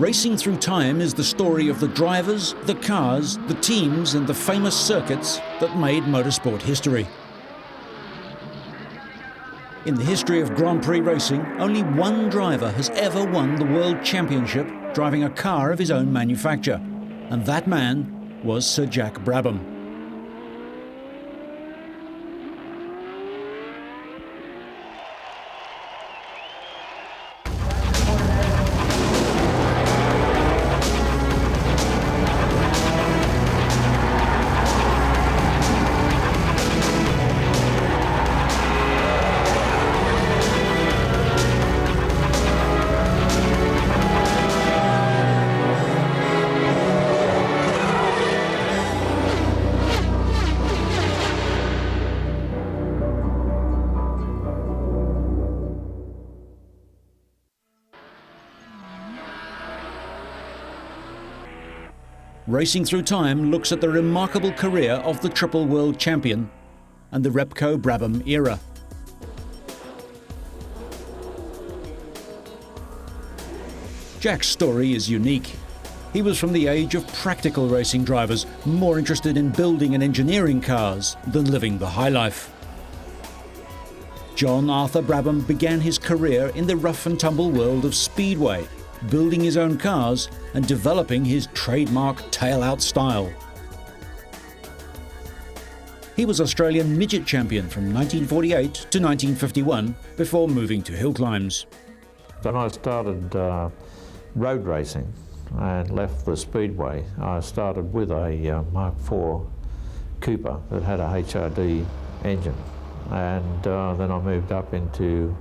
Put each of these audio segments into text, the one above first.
Racing Through Time is the story of the drivers, the cars, the teams and the famous circuits that made motorsport history. In the history of Grand Prix racing, only one driver has ever won the World Championship driving a car of his own manufacture, and that man was Sir Jack Brabham. Racing Through Time looks at the remarkable career of the triple world champion and the Repco Brabham era. Jack's story is unique. He was from the age of practical racing drivers, more interested in building and engineering cars than living the high life. John Arthur Brabham began his career in the rough and tumble world of speedway, building his own cars and developing his trademark tail-out style. He was Australian midget champion from 1948 to 1951 before moving to hill climbs. When I started road racing and left the speedway, I started with a Mark IV Cooper that had a HRD engine, and then I moved up into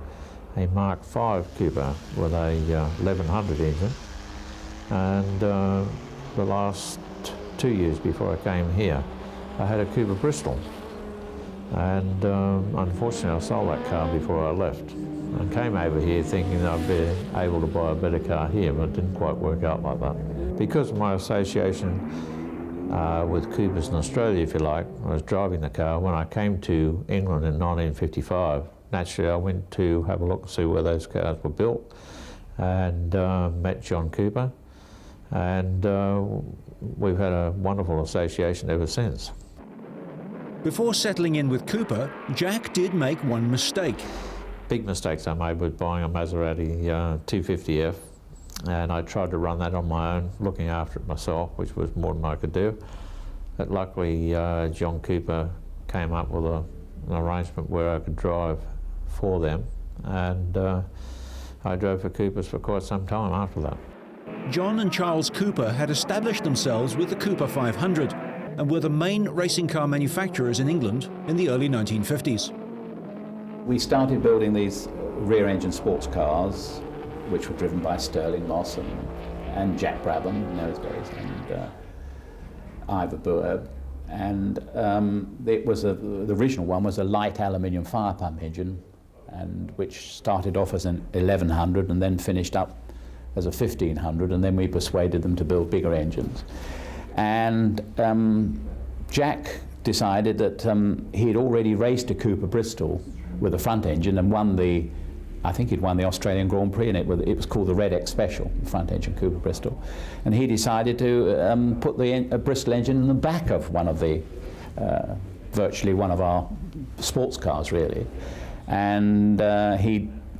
a Mark V Cooper with a 1100 engine, and the last 2 years before I came here I had a Cooper Bristol, and unfortunately I sold that car before I left and came over here thinking that I'd be able to buy a better car here, but it didn't quite work out like that. Because of my association with Coopers in Australia, if you like, I was driving the car. When I came to England in 1955, naturally, I went to have a look and see where those cars were built, and met John Cooper, and we've had a wonderful association ever since. Before settling in with Cooper, Jack did make one mistake. Big mistakes I made was buying a Maserati 250F, and I tried to run that on my own, looking after it myself, which was more than I could do. But luckily, John Cooper came up with an arrangement where I could drive for them, and I drove for Coopers for quite some time after that. John and Charles Cooper had established themselves with the Cooper 500 and were the main racing car manufacturers in England in the early 1950s. We started building these rear-engine sports cars, which were driven by Sterling Moss and Jack Brabham in those days, and Ivor Boerb. And it was the original one was a light aluminium fire pump engine, and which started off as an 1100 and then finished up as a 1500, and then we persuaded them to build bigger engines. And Jack decided that he had already raced a Cooper Bristol with a front engine and won I think he'd won the Australian Grand Prix, and it was called the Red X Special, the front engine Cooper Bristol. And he decided to put a Bristol engine in the back of one of the, virtually one of our sports cars really. And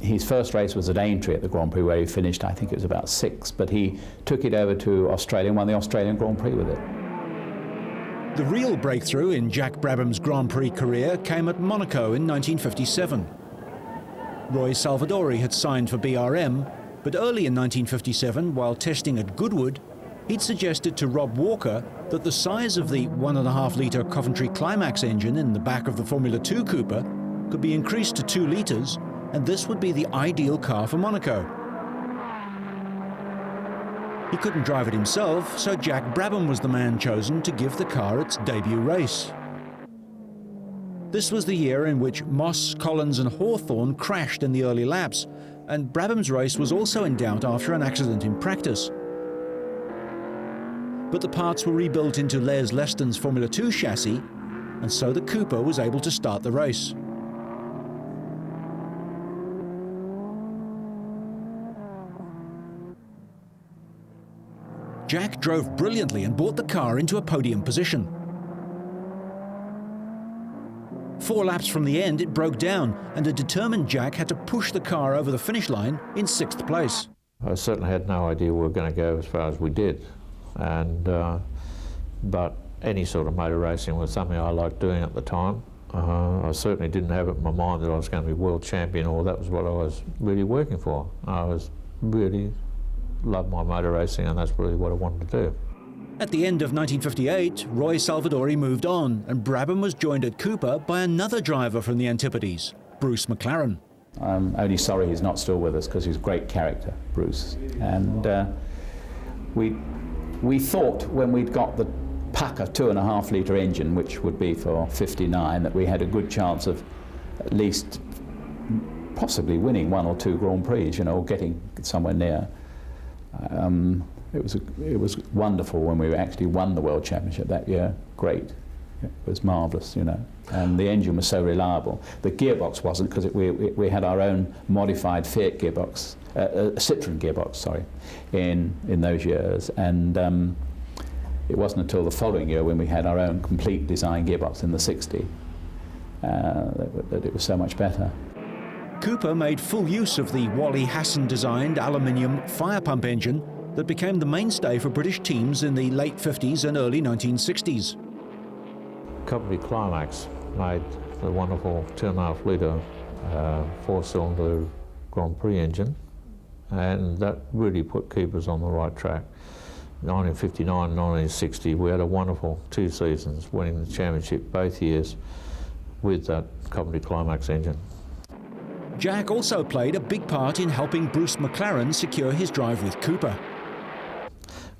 his first race was at Aintree at the Grand Prix, where he finished, I think it was about 6th, but he took it over to Australia and won the Australian Grand Prix with it. The real breakthrough in Jack Brabham's Grand Prix career came at Monaco in 1957. Roy Salvadori had signed for BRM, but early in 1957, while testing at Goodwood, he'd suggested to Rob Walker that the size of the 1.5-litre Coventry Climax engine in the back of the Formula 2 Cooper could be increased to 2 litres, and this would be the ideal car for Monaco. He couldn't drive it himself, so Jack Brabham was the man chosen to give the car its debut race. This was the year in which Moss, Collins and Hawthorne crashed in the early laps, and Brabham's race was also in doubt after an accident in practice. But the parts were rebuilt into Les Leston's Formula 2 chassis, and so the Cooper was able to start the race. Jack drove brilliantly and brought the car into a podium position. 4 laps from the end, it broke down, and a determined Jack had to push the car over the finish line in 6th place. I certainly had no idea we were going to go as far as we did, but any sort of motor racing was something I liked doing at the time. I certainly didn't have it in my mind that I was going to be world champion, or that was what I was really working for. I was really loved my motor racing, and that's really what I wanted to do. At the end of 1958, Roy Salvadori moved on, and Brabham was joined at Cooper by another driver from the Antipodes, Bruce McLaren. I'm only sorry he's not still with us, because he's a great character, Bruce. And we thought when we'd got the Packer 2.5 litre engine, which would be for 59, that we had a good chance of at least possibly winning 1 or 2 Grand Prix, you know, or getting somewhere near. It was wonderful when we actually won the World Championship that year. Great. It was marvellous, you know. And the engine was so reliable. The gearbox wasn't, because we had our own modified Fiat gearbox, Citroen gearbox, sorry, in those years. And it wasn't until the following year, when we had our own complete design gearbox in the 60, that it was so much better. Cooper made full use of the Wally Hassan-designed aluminium fire pump engine that became the mainstay for British teams in the late 50s and early 1960s. Company Climax made the wonderful 2.5 litre 4-cylinder Grand Prix engine, and that really put Coopers on the right track. 1959, 1960, we had a wonderful 2 seasons, winning the championship both years with that Company Climax engine. Jack also played a big part in helping Bruce McLaren secure his drive with Cooper.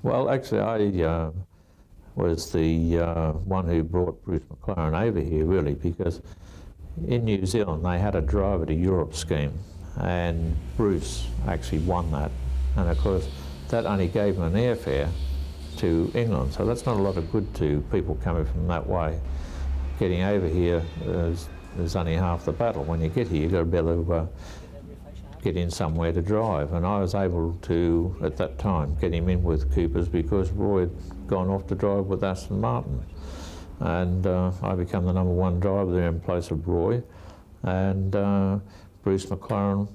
Well, actually, I was the one who brought Bruce McLaren over here, really, because in New Zealand they had a driver to Europe scheme, and Bruce actually won that. And of course, that only gave him an airfare to England, so that's not a lot of good to people coming from that way. Getting over here is only half the battle. When you get here, you've got to be able to get in somewhere to drive, and I was able to, at that time, get him in with Coopers because Roy had gone off to drive with Aston Martin, and I became the #1 driver there in place of Roy, and Bruce McLaren,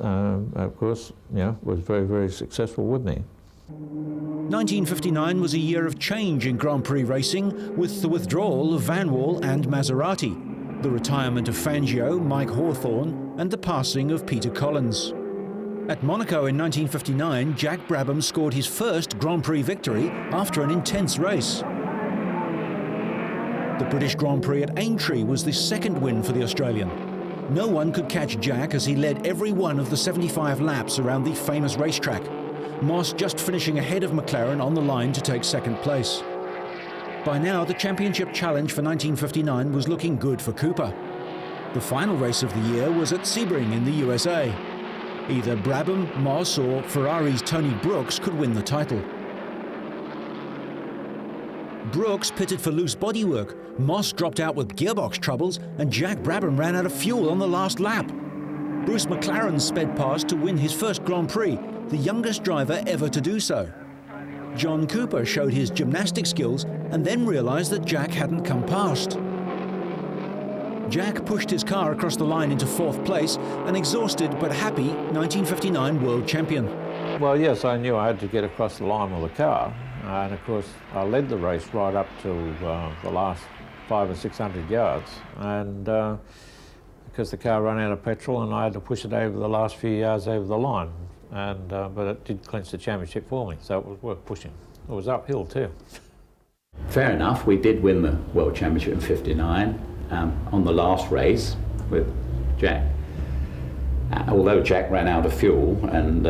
of course, you know, was very, very successful with me. 1959 was a year of change in Grand Prix racing, with the withdrawal of Van Wall and Maserati, the retirement of Fangio, Mike Hawthorne, and the passing of Peter Collins. At Monaco in 1959, Jack Brabham scored his first Grand Prix victory after an intense race. The British Grand Prix at Aintree was the second win for the Australian. No one could catch Jack as he led every one of the 75 laps around the famous racetrack, Moss just finishing ahead of McLaren on the line to take 2nd place. By now, the championship challenge for 1959 was looking good for Cooper. The final race of the year was at Sebring in the USA. Either Brabham, Moss or Ferrari's Tony Brooks could win the title. Brooks pitted for loose bodywork, Moss dropped out with gearbox troubles, and Jack Brabham ran out of fuel on the last lap. Bruce McLaren sped past to win his first Grand Prix, the youngest driver ever to do so. John Cooper showed his gymnastic skills and then realised that Jack hadn't come past. Jack pushed his car across the line into 4th place, an exhausted but happy 1959 world champion. Well, yes, I knew I had to get across the line with the car, and of course I led the race right up to the last 500 or 600 yards, and because the car ran out of petrol, and I had to push it over the last few yards over the line, and but it did clinch the championship for me, so it was worth pushing. It was uphill too. Fair enough, we did win the World Championship in 59 on the last race with Jack. Although Jack ran out of fuel and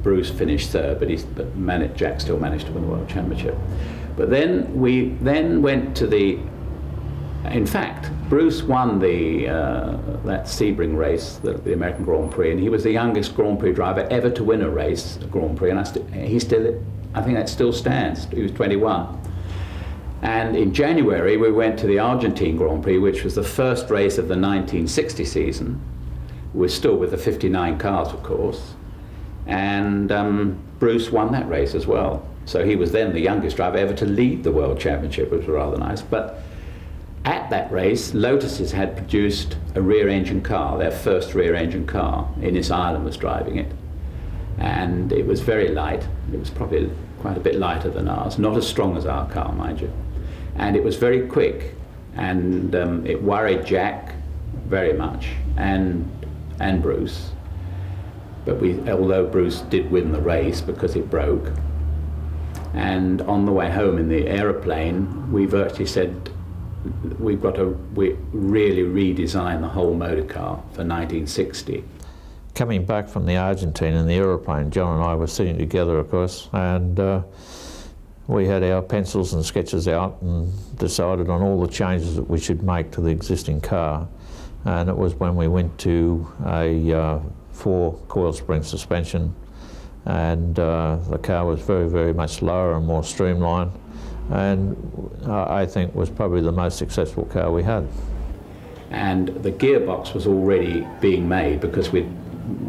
Bruce finished 3rd, but Jack still managed to win the World Championship. But then we went to in fact, Bruce won that Sebring race, the American Grand Prix, and he was the youngest Grand Prix driver ever to win a Grand Prix, and I think that still stands. He was 21. And in January, we went to the Argentine Grand Prix, which was the first race of the 1960 season. We're still with the 59 cars, of course. And Bruce won that race as well. So he was then the youngest driver ever to lead the World Championship, which was rather nice. But at that race, Lotuses had produced a rear-engine car, their first rear-engine car. Innes Ireland was driving it. And it was very light. It was probably quite a bit lighter than ours, not as strong as our car, mind you. And it was very quick, and it worried Jack very much, and Bruce. But although Bruce did win the race because it broke, and on the way home in the aeroplane, we virtually said, we really redesign the whole motor car for 1960. Coming back from the Argentine in the aeroplane, John and I were sitting together, of course, and we had our pencils and sketches out and decided on all the changes that we should make to the existing car. And it was when we went to a 4-coil spring suspension, and the car was very, very much lower and more streamlined, and I think was probably the most successful car we had. And the gearbox was already being made because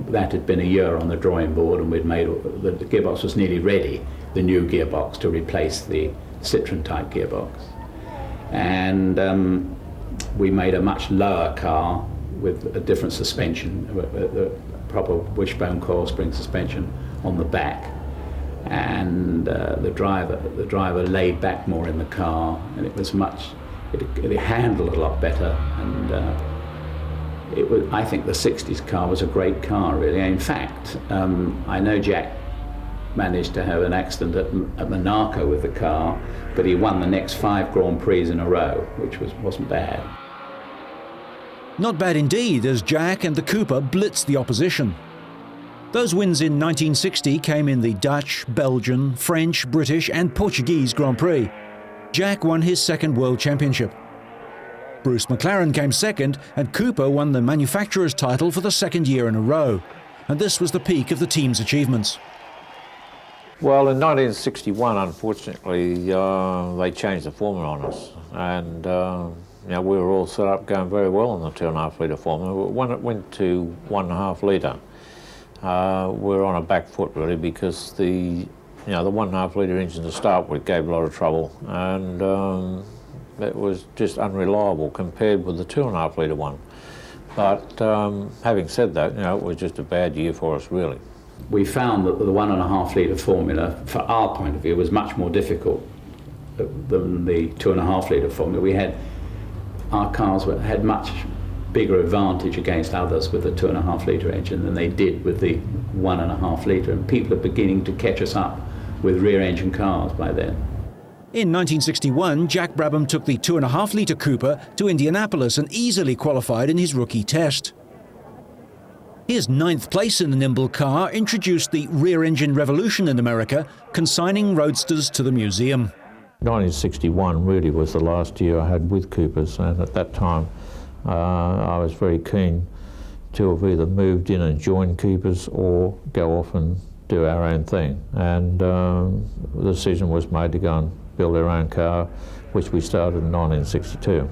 that had been a year on the drawing board, and we'd made the gearbox was nearly ready, the new gearbox, to replace the Citroen type gearbox. And we made a much lower car with a different suspension, the proper wishbone coil spring suspension on the back, and the driver laid back more in the car, and it handled a lot better, and I think the 60s car was a great car, really. In fact, I know Jack managed to have an accident at Monaco with the car, but he won the next 5 Grand Prix in a row, which wasn't bad. Not bad indeed, as Jack and the Cooper blitzed the opposition. Those wins in 1960 came in the Dutch, Belgian, French, British and Portuguese Grand Prix. Jack won his second World Championship. Bruce McLaren came second, and Cooper won the manufacturer's title for the second year in a row. And this was the peak of the team's achievements. Well, in 1961, unfortunately, they changed the formula on us, and we were all set up going very well on the 2.5 litre formula. When it went to 1.5 litre, we were on a back foot really, because the 1.5 litre engine to start with gave a lot of trouble, and it was just unreliable compared with the 2.5 litre one. But having said that, it was just a bad year for us really. We found that the 1.5 litre formula, for our point of view, was much more difficult than the 2.5 litre formula. Our cars had much bigger advantage against others with the 2.5 litre engine than they did with the 1.5 litre, and people are beginning to catch us up with rear engine cars by then. In 1961, Jack Brabham took the 2.5 litre Cooper to Indianapolis and easily qualified in his rookie test. His 9th place in the nimble car introduced the rear-engine revolution in America, consigning roadsters to the museum. 1961 really was the last year I had with Coopers, and at that time I was very keen to have either moved in and joined Coopers or go off and do our own thing. And the decision was made to go and build our own car, which we started in 1962.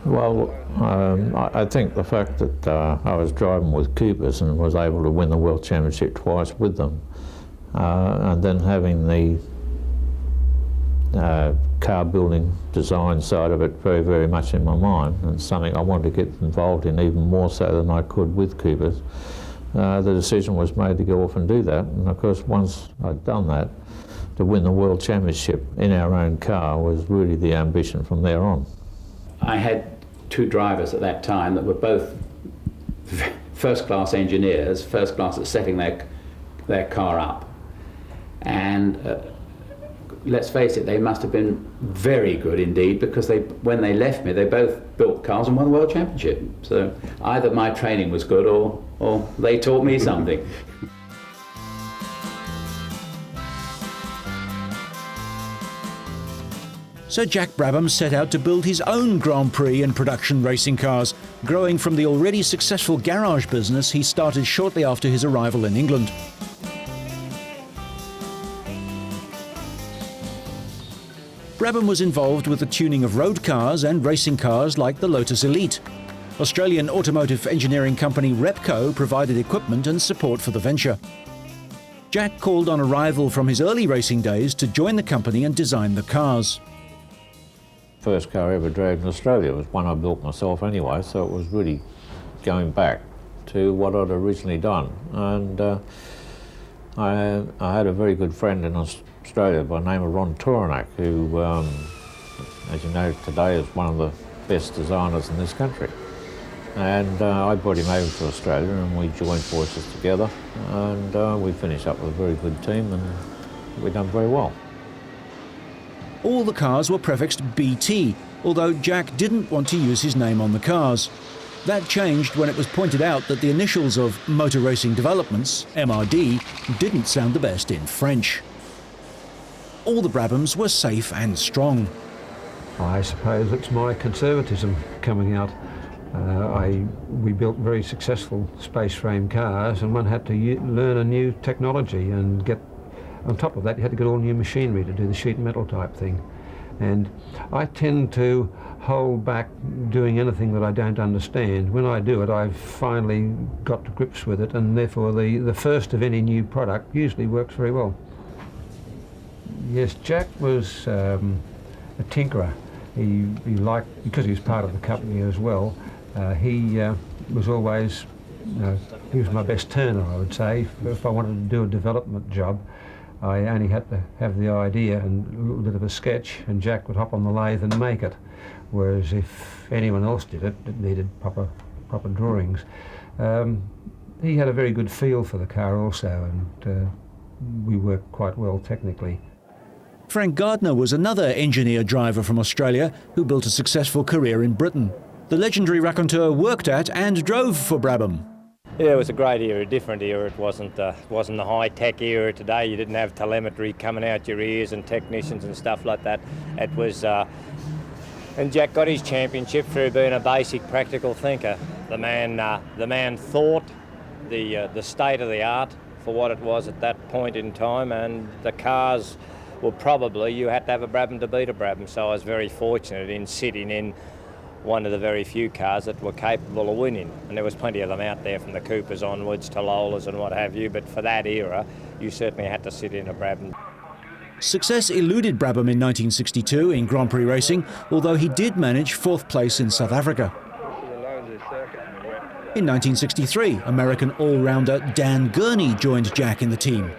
Well, I think the fact that I was driving with Coopers and was able to win the World Championship twice with them, and then having the car building design side of it very, very much in my mind, and something I wanted to get involved in even more so than I could with Coopers, the decision was made to go off and do that. And of course, once I'd done that, to win the World Championship in our own car was really the ambition from there on. I had 2 drivers at that time that were both first-class engineers, first class at setting their car up. And let's face it, they must have been very good indeed, because when they left me, they both built cars and won the World Championship. So either my training was good or they taught me something. So Jack Brabham set out to build his own Grand Prix and production racing cars, growing from the already successful garage business he started shortly after his arrival in England. Brabham was involved with the tuning of road cars and racing cars like the Lotus Elite. Australian automotive engineering company Repco provided equipment and support for the venture. Jack called on a rival from his early racing days to join the company and design the cars. First car I ever drove in Australia was one I built myself anyway, so it was really going back to what I'd originally done. And I had a very good friend in Australia by the name of Ron Toranak, who, as you know, today is one of the best designers in this country. And I brought him over to Australia and we joined forces together, and we finished up with a very good team, and we've done very well. All the cars were prefixed BT, although Jack didn't want to use his name on the cars. That changed when it was pointed out that the initials of Motor Racing Developments, MRD, didn't sound the best in French. All the Brabhams were safe and strong. I suppose it's my conservatism coming out. We built very successful space frame cars, and one had to learn a new technology and get, on top of that, you had to get all new machinery to do the sheet metal type thing. And I tend to hold back doing anything that I don't understand. When I do it, I've finally got to grips with it, and therefore the first of any new product usually works very well. Yes, Jack was a tinkerer. He liked, because he was part of the company as well, he was always, he was my best turner, I would say. If I wanted to do a development job, I only had to have the idea and a little bit of a sketch, and Jack would hop on the lathe and make it. Whereas if anyone else did it, it needed proper drawings. He had a very good feel for the car also, and we worked quite well technically. Frank Gardner was another engineer-driver from Australia who built a successful career in Britain. The legendary raconteur worked at and drove for Brabham. Yeah, it was a great era, a different era. It wasn't the high-tech era today. You didn't have telemetry coming out your ears and technicians and stuff like that. It was, and Jack got his championship through being a basic, practical thinker. The man thought the state of the art for what it was at that point in time, and the cars were probably, you had to have a Brabham to beat a Brabham. So I was very fortunate in sitting in one of the very few cars that were capable of winning, and there was plenty of them out there from the Coopers onwards to Lolas and what have you, but for that era you certainly had to sit in a Brabham. Success eluded Brabham in 1962 in Grand Prix racing, although he did manage 4th place in South Africa. In 1963, American all-rounder Dan Gurney joined Jack in the team.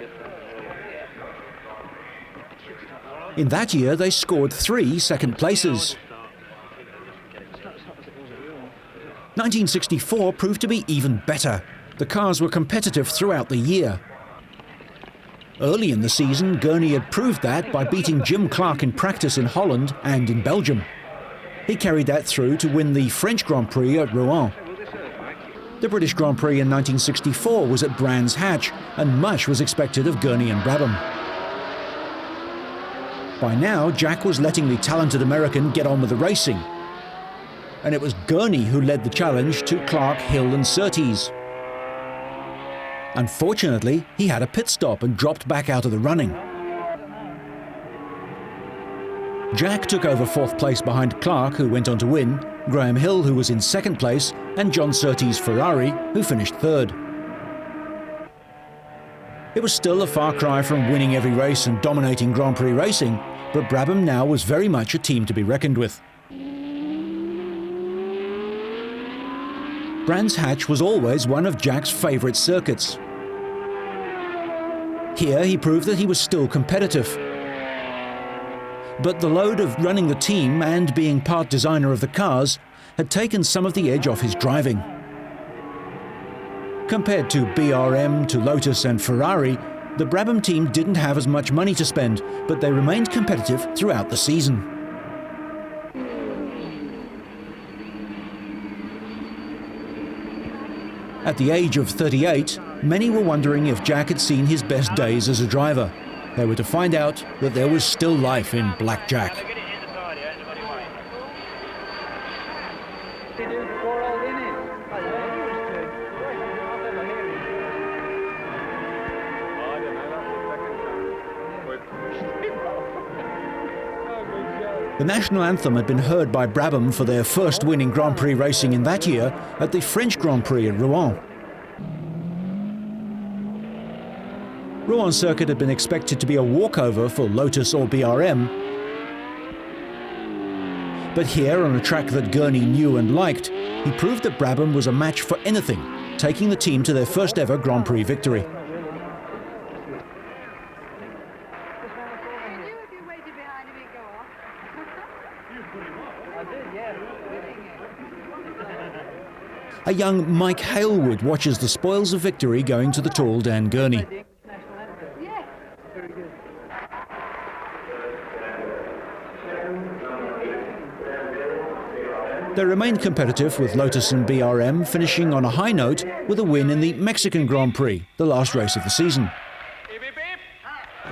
In that year they scored 3 second places. 1964 proved to be even better. The cars were competitive throughout the year. Early in the season, Gurney had proved that by beating Jim Clark in practice in Holland and in Belgium. He carried that through to win the French Grand Prix at Rouen. The British Grand Prix in 1964 was at Brands Hatch, and much was expected of Gurney and Brabham. By now, Jack was letting the talented American get on with the racing. And it was Gurney who led the challenge to Clark, Hill and Surtees. Unfortunately, he had a pit stop and dropped back out of the running. Jack took over 4th place behind Clark, who went on to win, Graham Hill, who was in 2nd place, and John Surtees' Ferrari, who finished 3rd. It was still a far cry from winning every race and dominating Grand Prix racing, but Brabham now was very much a team to be reckoned with. Brands Hatch was always one of Jack's favourite circuits. Here he proved that he was still competitive. But the load of running the team and being part designer of the cars had taken some of the edge off his driving. Compared to BRM, to Lotus and Ferrari, the Brabham team didn't have as much money to spend, but they remained competitive throughout the season. At the age of 38, many were wondering if Jack had seen his best days as a driver. They were to find out that there was still life in Black Jack. The national anthem had been heard by Brabham for their first win in Grand Prix racing in that year at the French Grand Prix at Rouen. Rouen Circuit had been expected to be a walkover for Lotus or BRM, but here, on a track that Gurney knew and liked, he proved that Brabham was a match for anything, taking the team to their first ever Grand Prix victory. A young Mike Halewood watches the spoils of victory going to the tall Dan Gurney. They remained competitive with Lotus and BRM finishing on a high note with a win in the Mexican Grand Prix, the last race of the season.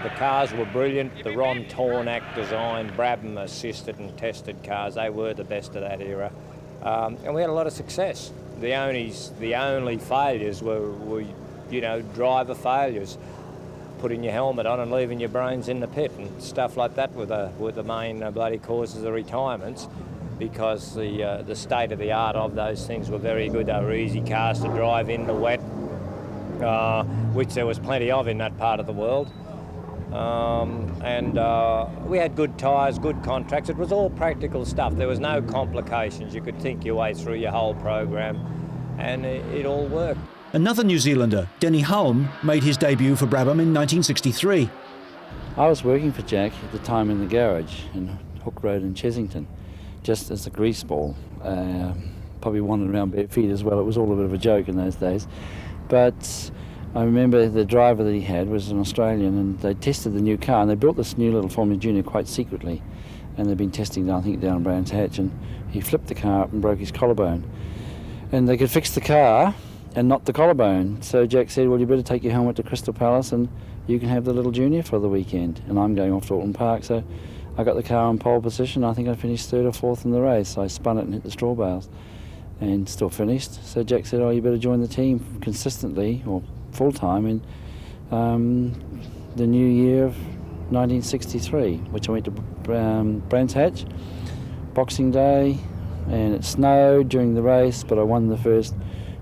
The cars were brilliant. The Ron Tornak designed, Brabham assisted and tested cars. They were the best of that era. And we had a lot of success. The only failures were driver failures. Putting your helmet on and leaving your brains in the pit and stuff like that were the main bloody causes of retirements, because the state of the art of those things were very good. They were easy cars to drive in the wet, which there was plenty of in that part of the world. We had good tyres, good contracts. It was all practical stuff. There was no complications. You could think your way through your whole program, and it all worked. Another New Zealander, Denny Hulme, made his debut for Brabham in 1963. I was working for Jack at the time in the garage in Hook Road in Chessington, just as a grease ball. Probably wandered around bare feet as well. It was all a bit of a joke in those days. But I remember the driver that he had was an Australian, and they tested the new car, and they built this new little Formula Junior quite secretly, and they'd been testing, I think, down Brands Hatch, and he flipped the car up and broke his collarbone. And they could fix the car and not the collarbone. So Jack said, well, you better take your helmet to Crystal Palace and you can have the little Junior for the weekend. And I'm going off to Alton Park, so I got the car in pole position. I think I finished third or fourth in the race. I spun it and hit the straw bales and still finished. So Jack said, oh, you better join the team consistently or full-time in the new year of 1963, which I went to Brands Hatch, Boxing Day, and it snowed during the race, but I won the first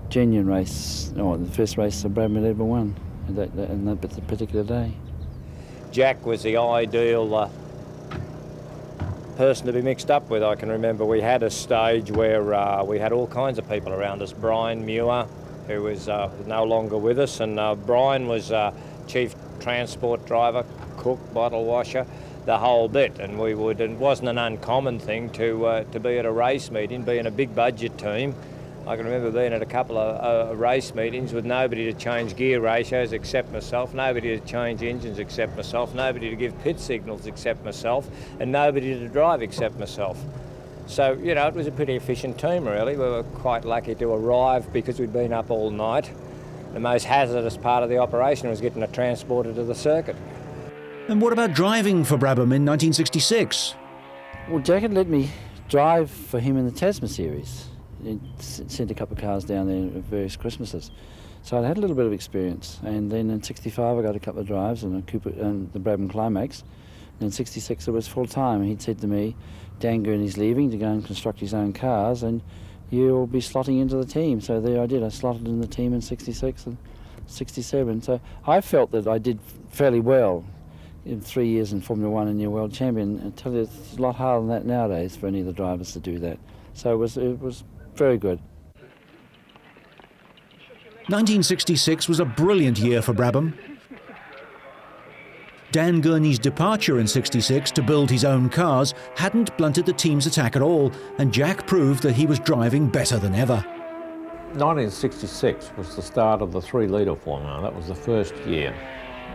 genuine race, or the first race that Brabham had ever won on that particular day. Jack was the ideal person to be mixed up with. I can remember we had a stage where we had all kinds of people around us. Brian Muir, who was no longer with us, and Brian was chief transport driver, cook, bottle washer, the whole bit. And it wasn't an uncommon thing to be at a race meeting, being a big budget team. I can remember being at a couple of race meetings with nobody to change gear ratios except myself, nobody to change engines except myself, nobody to give pit signals except myself, and nobody to drive except myself. So, it was a pretty efficient team, really. We were quite lucky to arrive because we'd been up all night. The most hazardous part of the operation was getting a transporter to the circuit. And what about driving for Brabham in 1966? Well, Jack had let me drive for him in the Tasman series. He sent a couple of cars down there at various Christmases. So I'd had a little bit of experience. And then in 65 I got a couple of drives in a Cooper and the Brabham Climax. And in 66 it was full time. He'd said to me, Dan Gurney's leaving to go and construct his own cars and you'll be slotting into the team. So there I did. I slotted in the team in 66 and 67. So I felt that I did fairly well in 3 years in Formula One and you're world champion. I tell you, it's a lot harder than that nowadays for any of the drivers to do that. So it was very good. 1966 was a brilliant year for Brabham. Dan Gurney's departure in 66 to build his own cars hadn't blunted the team's attack at all, and Jack proved that he was driving better than ever. 1966 was the start of the 3-litre formula. That was the first year,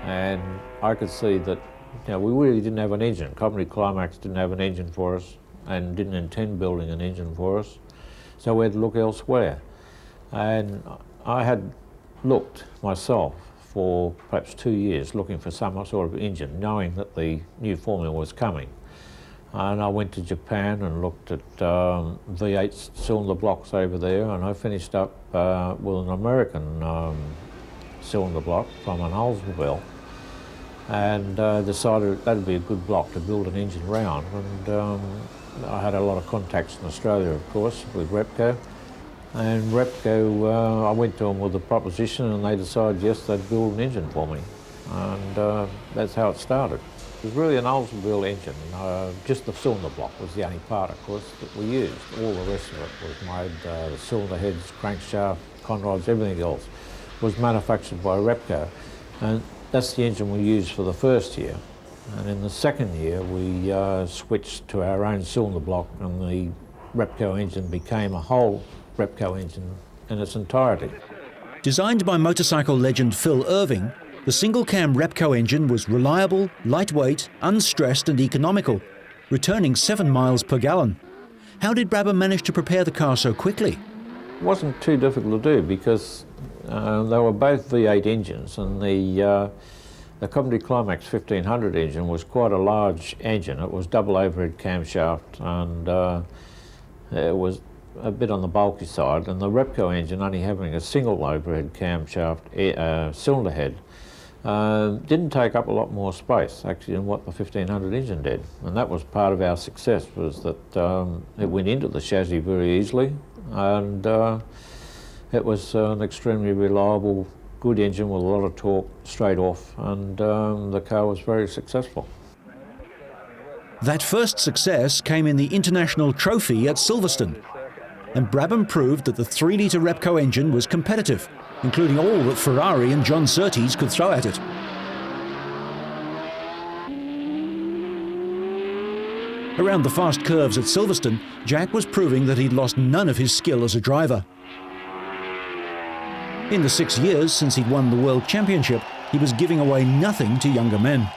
and I could see that we really didn't have an engine. Coventry Climax didn't have an engine for us and didn't intend building an engine for us, so we had to look elsewhere. And I had looked myself for perhaps 2 years looking for some sort of engine, knowing that the new formula was coming. And I went to Japan and looked at V8 cylinder blocks over there, and I finished up with an American cylinder block from an Oldsmobile, and decided that'd be a good block to build an engine around. And I had a lot of contacts in Australia, of course, with Repco. And Repco, I went to them with a proposition and they decided, yes, they'd build an engine for me. and that's how it started. It was really an Oldsmobile engine. Just the cylinder block was the only part, of course, that we used. All the rest of it was made, the cylinder heads, crankshaft, conrods, everything else was manufactured by Repco. And that's the engine we used for the first year. And in the second year, we switched to our own cylinder block, and the Repco engine became a whole Repco engine in its entirety. Designed by motorcycle legend Phil Irving, the single-cam Repco engine was reliable, lightweight, unstressed and economical, returning 7 miles per gallon. How did Brabham manage to prepare the car so quickly? It wasn't too difficult to do because they were both V8 engines, and the Coventry Climax 1500 engine was quite a large engine. It was double overhead camshaft, and it was a bit on the bulky side, and the Repco engine, only having a single overhead camshaft cylinder head, didn't take up a lot more space actually than what the 1500 engine did. And that was part of our success, was that it went into the chassis very easily, and it was an extremely reliable, good engine with a lot of torque straight off, and the car was very successful. That first success came in the International Trophy at Silverstone, and Brabham proved that the 3-litre Repco engine was competitive, including all that Ferrari and John Surtees could throw at it. Around the fast curves at Silverstone, Jack was proving that he'd lost none of his skill as a driver. In the 6 years since he'd won the World Championship, he was giving away nothing to younger men.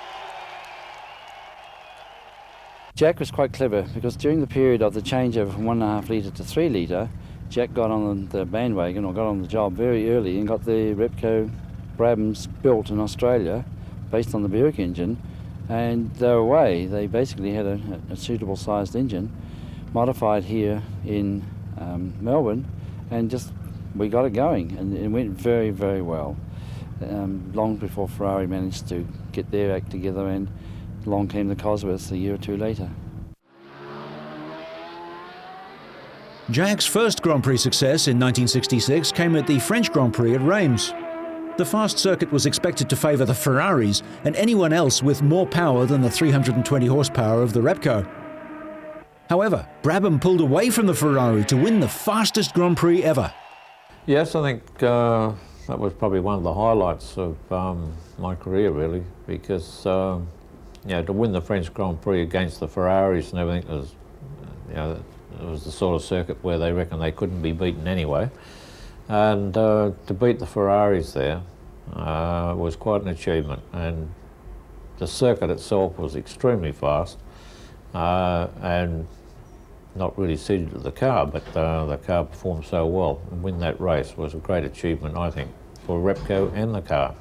Jack was quite clever because during the period of the changeover from 1.5 litre to 3 litre, Jack got on the bandwagon, or got on the job very early, and got the Repco Brabhams built in Australia based on the Buick engine, and they were away. They basically had a suitable sized engine modified here in Melbourne, and just we got it going, and it went very, very well. Long before Ferrari managed to get their act together, and along came the Cosworths a year or two later. Jack's first Grand Prix success in 1966 came at the French Grand Prix at Reims. The fast circuit was expected to favour the Ferraris and anyone else with more power than the 320 horsepower of the Repco. However, Brabham pulled away from the Ferrari to win the fastest Grand Prix ever. Yes, I think that was probably one of the highlights of my career, really, because to win the French Grand Prix against the Ferraris and everything was, it was the sort of circuit where they reckon they couldn't be beaten anyway. And to beat the Ferraris there was quite an achievement. And the circuit itself was extremely fast and not really suited to the car, but the car performed so well. And win that race was a great achievement, I think, for Repco and the car.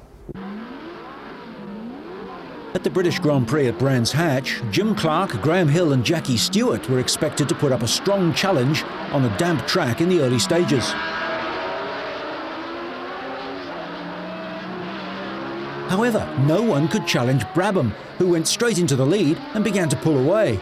At the British Grand Prix at Brands Hatch, Jim Clark, Graham Hill and Jackie Stewart were expected to put up a strong challenge on a damp track in the early stages. However, no one could challenge Brabham, who went straight into the lead and began to pull away.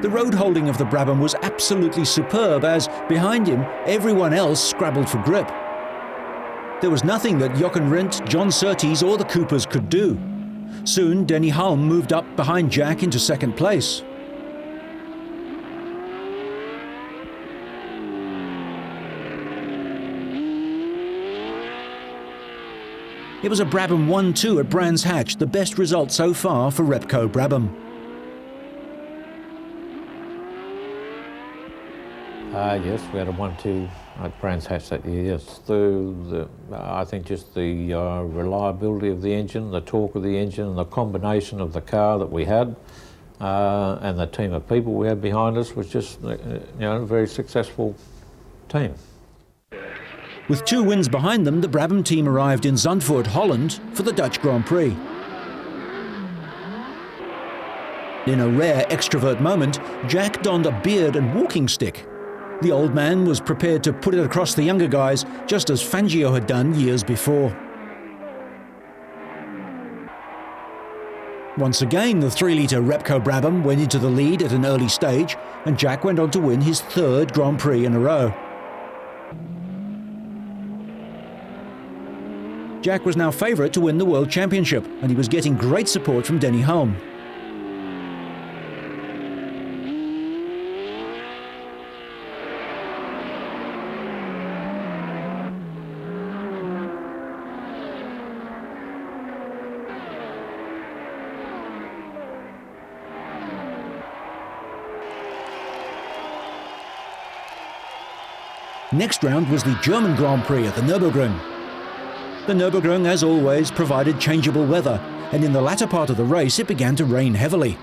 The road holding of the Brabham was absolutely superb as, behind him, everyone else scrabbled for grip. There was nothing that Jochen Rindt, John Surtees or the Coopers could do. Soon, Denny Hulme moved up behind Jack into second place. It was a Brabham 1-2 at Brands Hatch, the best result so far for Repco Brabham. Yes, we had a 1-2 at Brands Hatch that year, yes. I think just the reliability of the engine, the torque of the engine, and the combination of the car that we had and the team of people we had behind us was just a very successful team. With 2 wins behind them, the Brabham team arrived in Zandvoort, Holland for the Dutch Grand Prix. In a rare extrovert moment, Jack donned a beard and walking stick. The old man was prepared to put it across the younger guys, just as Fangio had done years before. Once again, the 3-litre Repco Brabham went into the lead at an early stage, and Jack went on to win his 3rd Grand Prix in a row. Jack was now favourite to win the World Championship, and he was getting great support from Denny Hulme. Next round was the German Grand Prix at the Nürburgring. The Nürburgring, as always, provided changeable weather, and in the latter part of the race it began to rain heavily.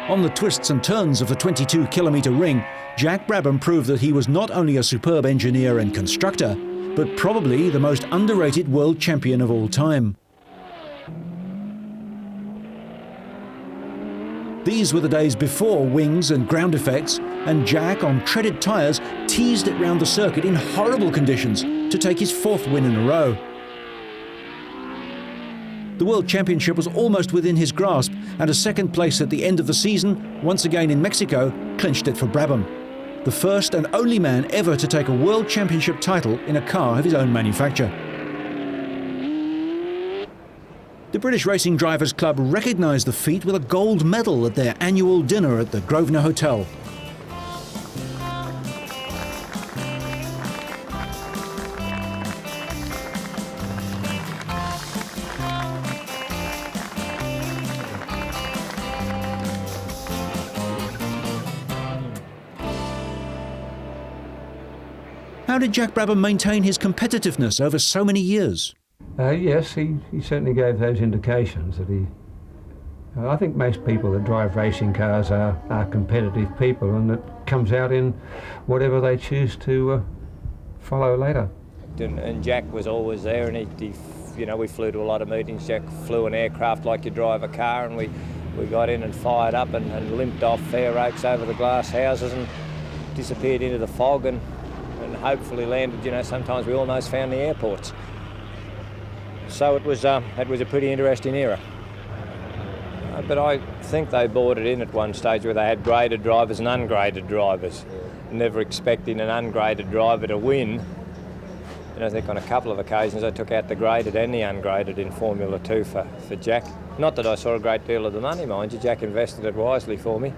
On the twists and turns of the 22-kilometre ring, Jack Brabham proved that he was not only a superb engineer and constructor, but probably the most underrated world champion of all time. These were the days before wings and ground effects, and Jack, on treaded tyres, teased it round the circuit in horrible conditions to take his 4th win in a row. The World Championship was almost within his grasp, and a 2nd place at the end of the season, once again in Mexico, clinched it for Brabham, the first and only man ever to take a World Championship title in a car of his own manufacture. The British Racing Drivers Club recognised the feat with a gold medal at their annual dinner at the Grosvenor Hotel. How did Jack Brabham maintain his competitiveness over so many years? Yes, he certainly gave those indications that he... I think most people that drive racing cars are competitive people, and it comes out in whatever they choose to follow later. And Jack was always there, and he we flew to a lot of meetings. Jack flew an aircraft like you drive a car, and we got in and fired up and limped off Fair Oaks over the glass houses and disappeared into the fog and hopefully landed, sometimes we almost found the airports. So it was a pretty interesting era. But I think they brought it in at one stage where they had graded drivers and ungraded drivers, never expecting an ungraded driver to win. And I think on a couple of occasions they took out the graded and the ungraded in Formula 2 for Jack. Not that I saw a great deal of the money, mind you. Jack invested it wisely for me.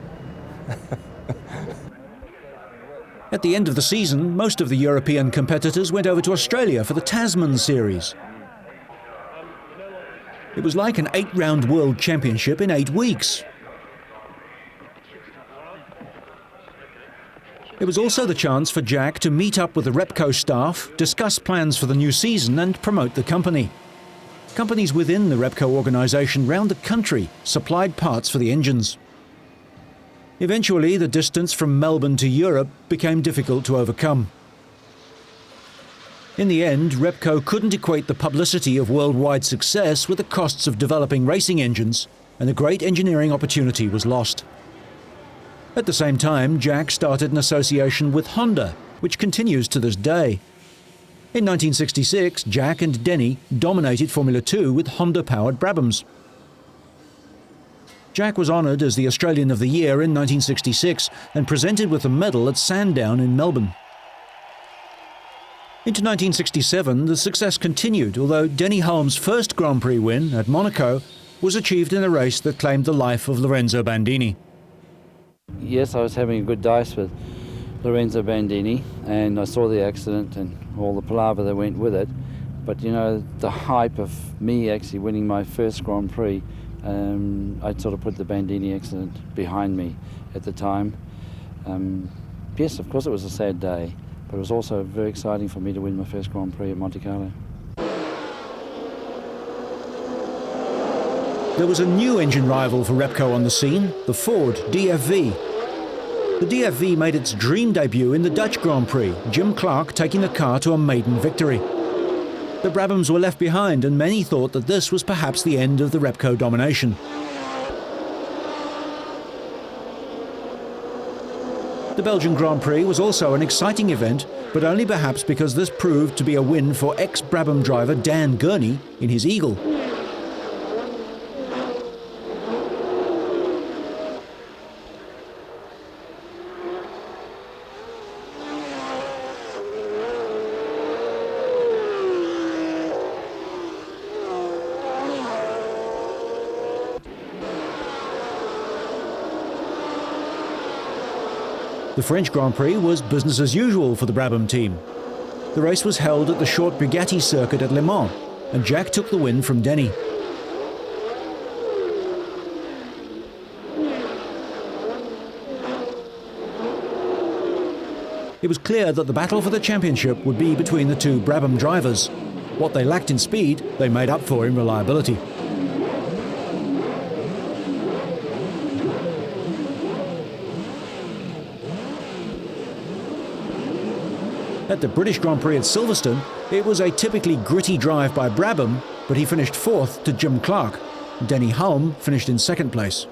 At the end of the season, most of the European competitors went over to Australia for the Tasman Series. It was like an 8-round World Championship in 8 weeks. It was also the chance for Jack to meet up with the Repco staff, discuss plans for the new season and promote the company. Companies within the Repco organisation round the country supplied parts for the engines. Eventually, the distance from Melbourne to Europe became difficult to overcome. In the end, Repco couldn't equate the publicity of worldwide success with the costs of developing racing engines, and a great engineering opportunity was lost. At the same time, Jack started an association with Honda, which continues to this day. In 1966, Jack and Denny dominated Formula 2 with Honda-powered Brabhams. Jack was honoured as the Australian of the Year in 1966 and presented with a medal at Sandown in Melbourne. Into 1967, the success continued, although Denny Hulme's first Grand Prix win at Monaco was achieved in a race that claimed the life of Lorenzo Bandini. Yes, I was having a good dice with Lorenzo Bandini, and I saw the accident and all the palaver that went with it. But the hype of me actually winning my first Grand Prix, I'd sort of put the Bandini accident behind me at the time. Yes, of course it was a sad day, but it was also very exciting for me to win my first Grand Prix at Monte Carlo. There was a new engine rival for Repco on the scene, the Ford DFV. The DFV made its dream debut in the Dutch Grand Prix, Jim Clark taking the car to a maiden victory. The Brabhams were left behind, and many thought that this was perhaps the end of the Repco domination. The Belgian Grand Prix was also an exciting event, but only perhaps because this proved to be a win for ex-Brabham driver Dan Gurney in his Eagle. The French Grand Prix was business as usual for the Brabham team. The race was held at the short Bugatti circuit at Le Mans, and Jack took the win from Denny. It was clear that the battle for the championship would be between the two Brabham drivers. What they lacked in speed, they made up for in reliability. At the British Grand Prix at Silverstone, it was a typically gritty drive by Brabham, but he finished 4th to Jim Clark. Denny Hulme finished in 2nd place.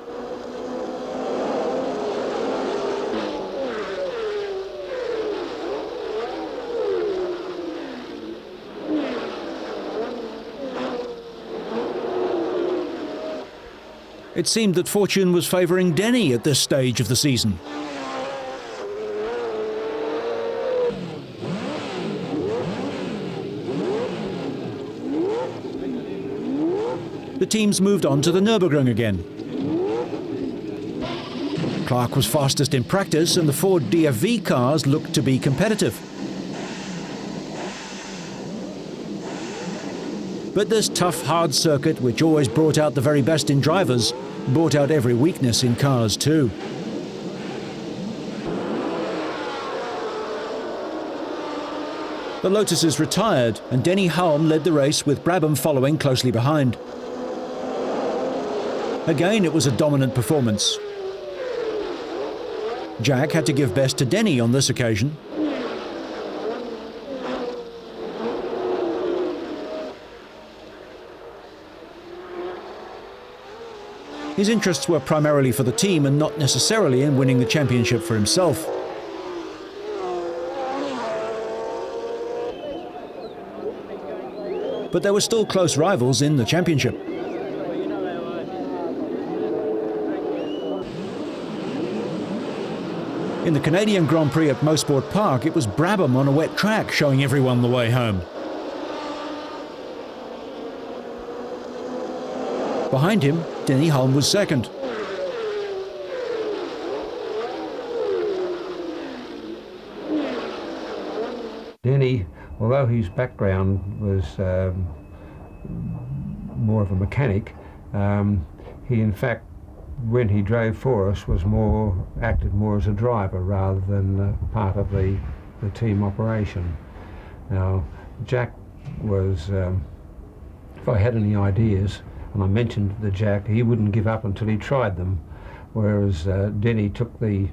It seemed that fortune was favouring Denny at this stage of the season. The teams moved on to the Nürburgring again. Clark was fastest in practice and the Ford DFV cars looked to be competitive. But this tough, hard circuit, which always brought out the very best in drivers, brought out every weakness in cars too. The Lotuses retired and Denny Hulme led the race with Brabham following closely behind. Again, it was a dominant performance. Jack had to give best to Denny on this occasion. His interests were primarily for the team and not necessarily in winning the championship for himself. But there were still close rivals in the championship. In the Canadian Grand Prix at Mosport Park, it was Brabham on a wet track showing everyone the way home. Behind him, Denny Hulme was 2nd. Denny, although his background was more of a mechanic, he in fact, when he drove for us, acted more as a driver rather than part of the team operation. Now, Jack was, if I had any ideas, and I mentioned the Jack, he wouldn't give up until he tried them, whereas Denny took the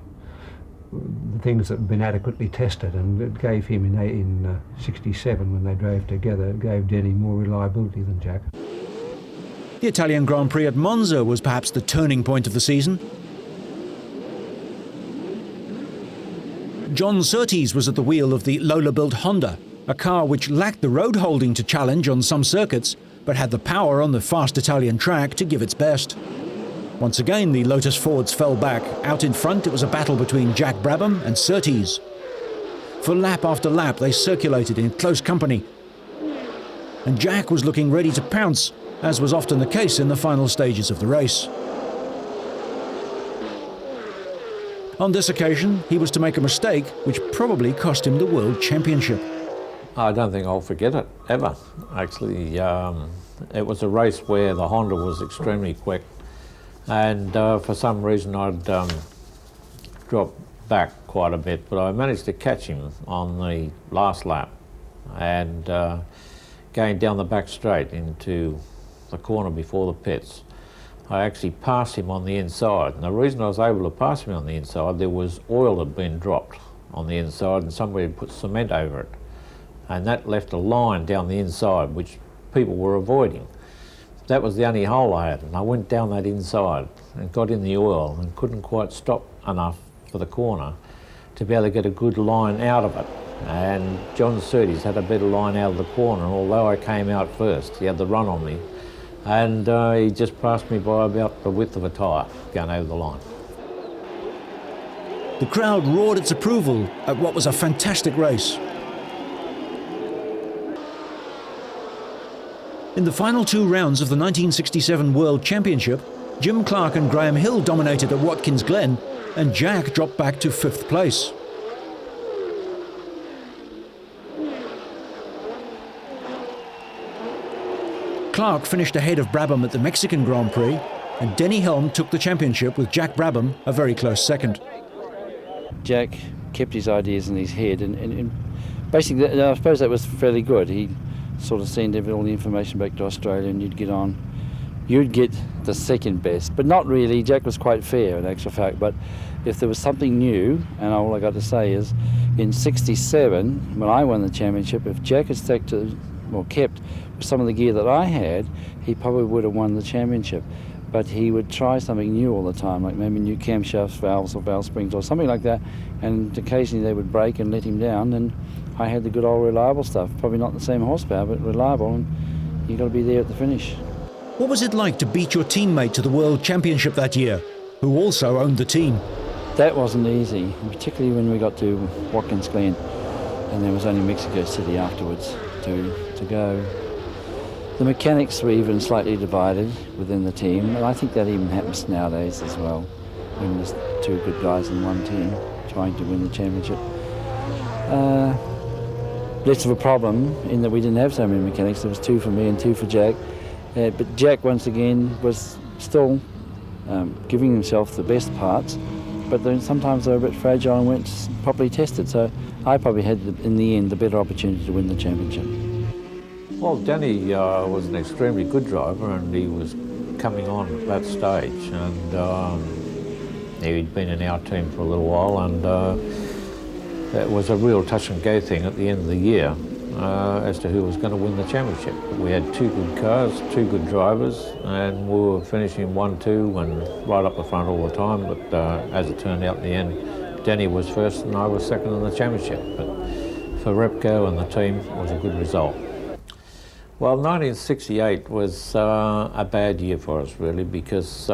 things that had been adequately tested, and it gave him in 67, when they drove together, it gave Denny more reliability than Jack. The Italian Grand Prix at Monza was perhaps the turning point of the season. John Surtees was at the wheel of the Lola-built Honda, a car which lacked the road holding to challenge on some circuits, but had the power on the fast Italian track to give its best. Once again, the Lotus Fords fell back. Out in front, it was a battle between Jack Brabham and Surtees. For lap after lap, they circulated in close company. And Jack was looking ready to pounce, as was often the case in the final stages of the race. On this occasion, he was to make a mistake which probably cost him the World Championship. I don't think I'll forget it, ever. Actually, it was a race where the Honda was extremely quick, and for some reason I'd dropped back quite a bit, but I managed to catch him on the last lap and going down the back straight into the corner before the pits. I actually passed him on the inside, and the reason I was able to pass him on the inside, there was oil that had been dropped on the inside and somebody had put cement over it, and that left a line down the inside which people were avoiding. That was the only hole I had, and I went down that inside and got in the oil and couldn't quite stop enough for the corner, to be able to get a good line out of it. And John Surtees had a better line out of the corner, although I came out first. He had the run on me. And he just passed me by about the width of a tyre going over the line. The crowd roared its approval at what was a fantastic race. In the final 2 rounds of the 1967 World Championship, Jim Clark and Graham Hill dominated at Watkins Glen, and Jack dropped back to 5th place. Clark finished ahead of Brabham at the Mexican Grand Prix, and Denny Helm took the championship with Jack Brabham a very close second. Jack kept his ideas in his head, and basically, I suppose that was fairly good. He sort of sent all the information back to Australia, and you'd get on. You'd get the second best, but not really. Jack was quite fair in actual fact, but if there was something new, and all I got to say is, in '67, when I won the championship, if Jack had stuck to, or kept some of the gear that I had, he probably would have won the championship. But he would try something new all the time, like maybe new camshafts, valves, or valve springs, or something like that, and occasionally they would break and let him down, and I had the good old reliable stuff, probably not the same horsepower, but reliable, and you've got to be there at the finish. What was it like to beat your teammate to the World Championship that year, who also owned the team? That wasn't easy, particularly when we got to Watkins Glen, and there was only Mexico City afterwards to go. The mechanics were even slightly divided within the team, and I think that even happens nowadays as well, when there's 2 good guys in one team trying to win the championship. Less of a problem in that we didn't have so many mechanics. There was 2 for me and 2 for Jack. But Jack, once again, was still giving himself the best parts, but then sometimes they were a bit fragile and weren't properly tested. So I probably had, in the end, the better opportunity to win the championship. Well, Danny was an extremely good driver, and he was coming on at that stage, and he'd been in our team for a little while, and it was a real touch and go thing at the end of the year as to who was going to win the championship. We had 2 good cars, 2 good drivers, and we were finishing 1, 2 and right up the front all the time, but as it turned out in the end, Danny was first and I was second in the championship. But for Repco and the team, it was a good result. Well, 1968 was a bad year for us, really, because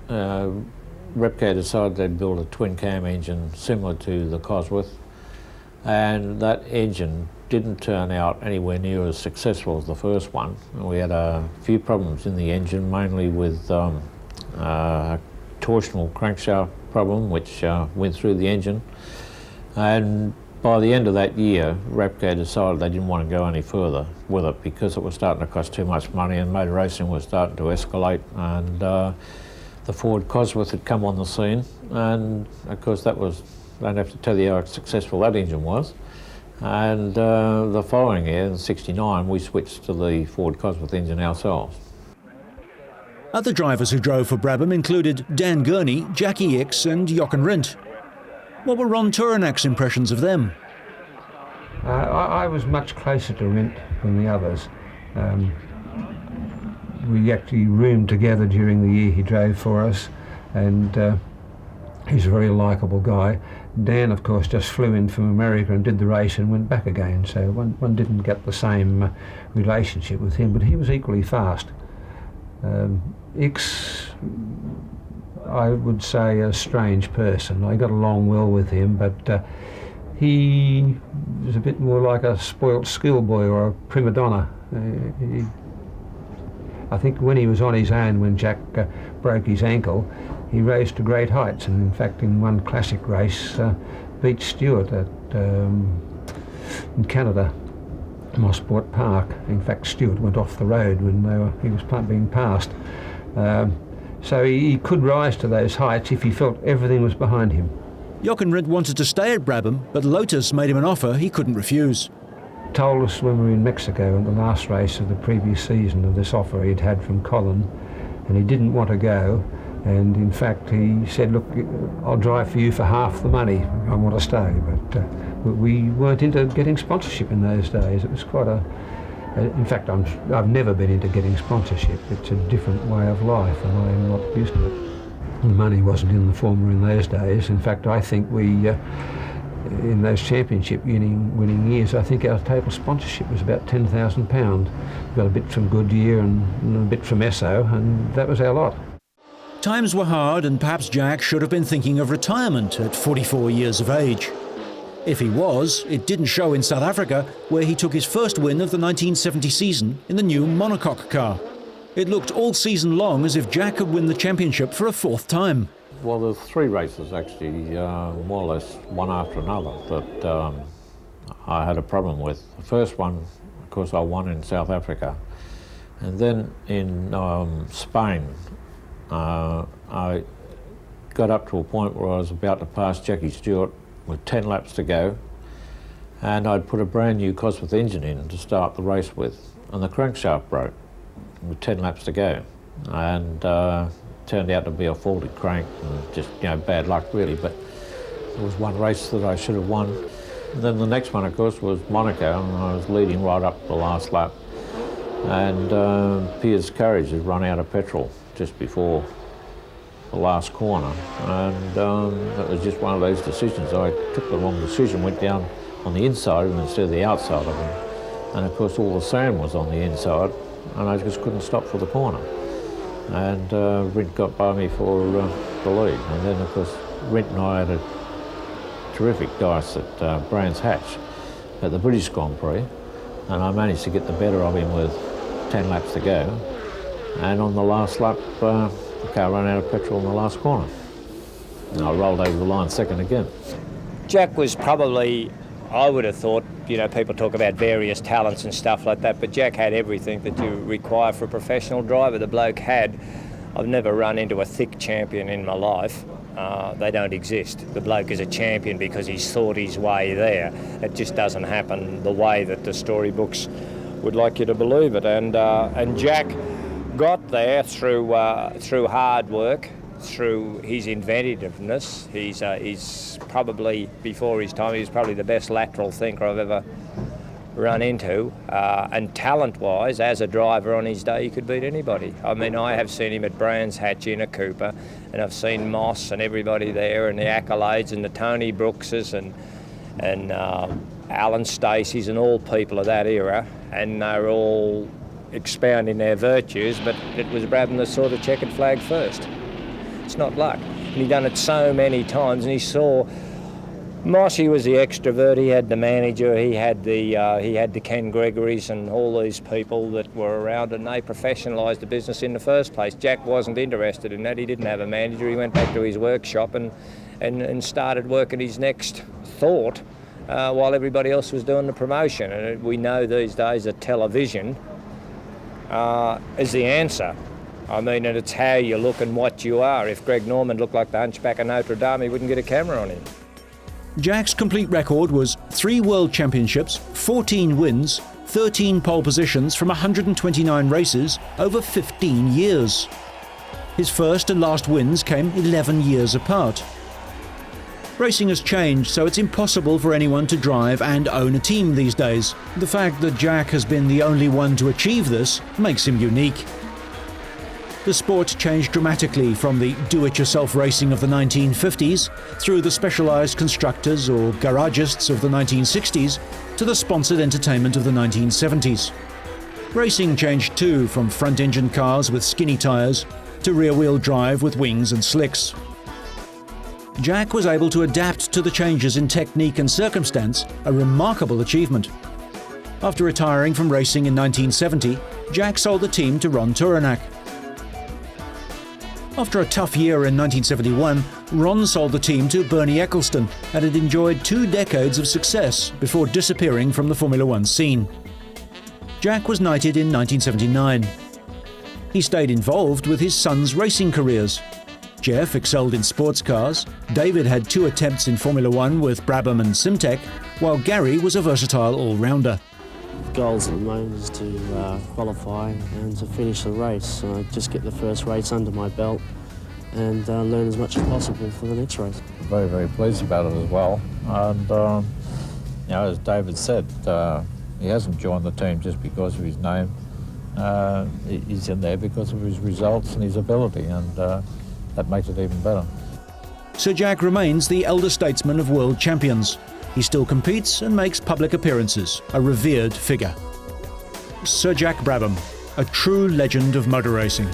Repco decided they'd build a twin-cam engine similar to the Cosworth, and that engine didn't turn out anywhere near as successful as the first one. We had a few problems in the engine, mainly with a torsional crankshaft problem, which went through the engine. And by the end of that year, Repco decided they didn't want to go any further with it because it was starting to cost too much money and motor racing was starting to escalate, and the Ford Cosworth had come on the scene, and of course that was, I don't have to tell you how successful that engine was. And the following year, in '69, we switched to the Ford Cosworth engine ourselves. Other drivers who drove for Brabham included Dan Gurney, Jackie Ickes and Jochen Rindt. What were Ron Turanak's impressions of them? I was much closer to Rindt than the others. We actually roomed together during the year he drove for us, and he's a very likeable guy. Dan, of course, just flew in from America and did the race and went back again, so one didn't get the same relationship with him, but he was equally fast. Ickes, I would say, a strange person. I got along well with him, but he was a bit more like a spoilt schoolboy or a prima donna. I think when he was on his own, when Jack broke his ankle, he rose to great heights, and in fact in one classic race beat Stewart at in Canada, Mosport Park. In fact, Stewart went off the road when he was being passed. So he could rise to those heights if he felt everything was behind him. Jochen Rindt wanted to stay at Brabham, but Lotus made him an offer he couldn't refuse. Told us when we were in Mexico in the last race of the previous season of this offer he'd had from Colin, and he didn't want to go, and in fact he said, look, I'll drive for you for half the money, I want to stay. But we weren't into getting sponsorship in those days. It was quite in fact I've never been into getting sponsorship. It's a different way of life and I'm not used to it. The money wasn't in the formula in those days. In fact, I think we, in those championship winning years, I think our total sponsorship was about £10,000. We got a bit from Goodyear and a bit from Esso, and that was our lot. Times were hard, and perhaps Jack should have been thinking of retirement at 44 years of age. If he was, it didn't show in South Africa, where he took his first win of the 1970 season in the new monocoque car. It looked all season long as if Jack could win the championship for a fourth time. Well, there's 3 races actually, more or less one after another, that I had a problem with. The first one, of course, I won in South Africa. And then in Spain, I got up to a point where I was about to pass Jackie Stewart with 10 laps to go, and I'd put a brand new Cosworth engine in to start the race with, and the crankshaft broke with 10 laps to go, and turned out to be a faulted crank, and just, you know, bad luck really, but there was one race that I should have won. And then the next one, of course, was Monaco, and I was leading right up the last lap, and Piers Courage had run out of petrol just before the last corner, and it was just one of those decisions. I took the wrong decision, went down on the inside of him instead of the outside of him, and of course all the sand was on the inside, and I just couldn't stop for the corner, and Rint got by me for the lead. And then of course Rint and I had a terrific dice at Brands Hatch at the British Grand Prix, and I managed to get the better of him with 10 laps to go, and on the last lap the car ran out of petrol in the last corner, and I rolled over the line second again. Jack was probably, I would have thought, you know, people talk about various talents and stuff like that, but Jack had everything that you require for a professional driver. The bloke had, I've never run into a thick champion in my life. They don't exist. The bloke is a champion because he's thought his way there. It just doesn't happen the way that the storybooks would like you to believe it. And Jack got there through hard work, through his inventiveness. He's probably, before his time, he was probably the best lateral thinker I've ever run into. And talent-wise, as a driver on his day, he could beat anybody. I mean, I have seen him at Brands Hatch in a Cooper, and I've seen Moss and everybody there, and the accolades, and the Tony Brookses, and Alan Stacey's, and all people of that era, and they're all expounding their virtues, but it was Brabham that saw the checkered flag first. It's not luck. And he done it so many times, and he saw Mossy was the extrovert. He had the manager. He had the Ken Gregorys and all these people that were around, and they professionalised the business in the first place. Jack wasn't interested in that. He didn't have a manager. He went back to his workshop and started working his next thought while everybody else was doing the promotion. And we know these days that television is the answer. I mean, and it's how you look and what you are. If Greg Norman looked like the Hunchback of Notre Dame, he wouldn't get a camera on him. Jack's complete record was 3 World Championships, 14 wins, 13 pole positions from 129 races over 15 years. His first and last wins came 11 years apart. Racing has changed, so it's impossible for anyone to drive and own a team these days. The fact that Jack has been the only one to achieve this makes him unique. The sport changed dramatically from the do-it-yourself racing of the 1950s through the specialised constructors or garagists of the 1960s to the sponsored entertainment of the 1970s. Racing changed too, from front-engine cars with skinny tyres to rear-wheel drive with wings and slicks. Jack was able to adapt to the changes in technique and circumstance, a remarkable achievement. After retiring from racing in 1970, Jack sold the team to Ron Turenak. After a tough year in 1971, Ron sold the team to Bernie Eccleston and had enjoyed 2 decades of success before disappearing from the Formula One scene. Jack was knighted in 1979. He stayed involved with his sons' racing careers. Jeff excelled in sports cars, David had 2 attempts in Formula One with Brabham and Simtek, while Gary was a versatile all-rounder. Goals at the moment is to qualify and to finish the race. Just get the first race under my belt and learn as much as possible for the next race. Very, very pleased about it as well. And, you know, as David said, he hasn't joined the team just because of his name. He's in there because of his results and his ability. And that makes it even better. Sir Jack remains the elder statesman of world champions. He still competes and makes public appearances, a revered figure. Sir Jack Brabham, a true legend of motor racing.